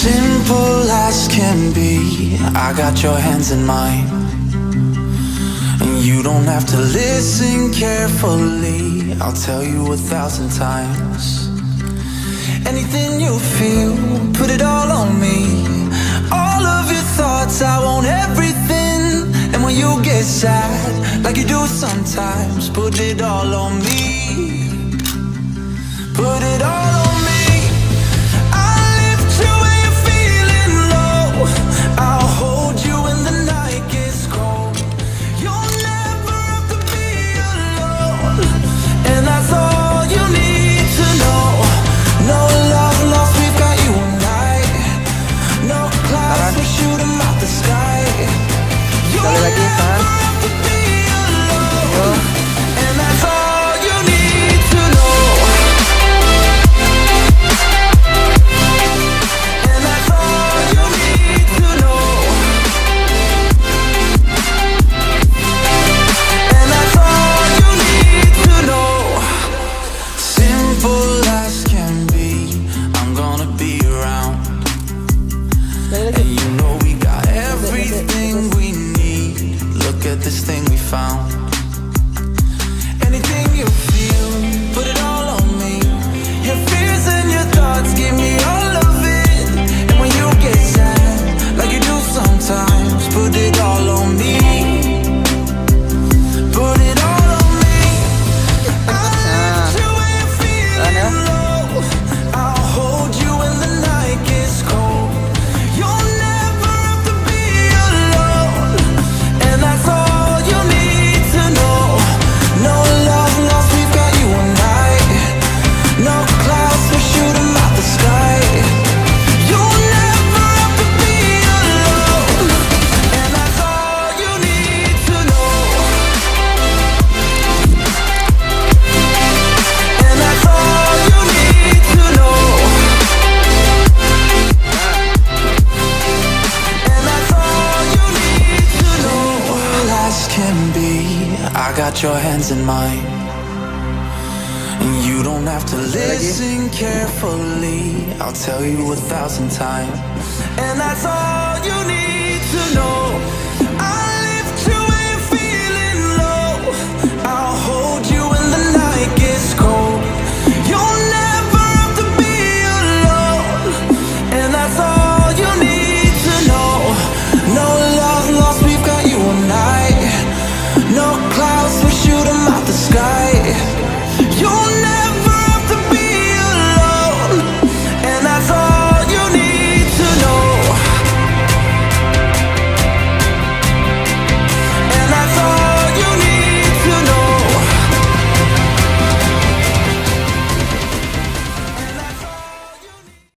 Simple as can be, I got your hands in mine, and you don't have to listen carefully. I'll tell you 1,000 times. Anything you feel, put it all on me. All of your thoughts, I want everything. And when you get sad, like you do sometimes, put it all on me. Put it all on me. I'll lift you when you're feeling low. I'll hold you when the night gets cold. You'll never have to be alone, and that's all you need to know. No love lost, we've got you and I. No clouds, we shoot 'em out the sky. You'll never have to be alone, and that's all you need to know. And that's all you need to know. And that's all you need to know. Simple as can be, I'm gonna be around. And you know we got everything we need. Look at this thing we found. Anything you feel, put it all on me. Your fears and your thoughts, give me all of it. And when you get sad, like you do sometimes, put it all on me. Put it all on me. I'll lift you when you're feeling low. I'll hold you when the night gets cold. You'll never have to be alone, and that's all you need to know. No love lost, we've got you and I. No clouds, we shoot 'em out the sky. You'll never have to be alone, and that's all you need to know. And that's all you need to know. And that's all you need to know. Simple as can be, I got your hands in mine, and you don't have to listen carefully. I'll tell you 1,000 times, and that's all you need to know.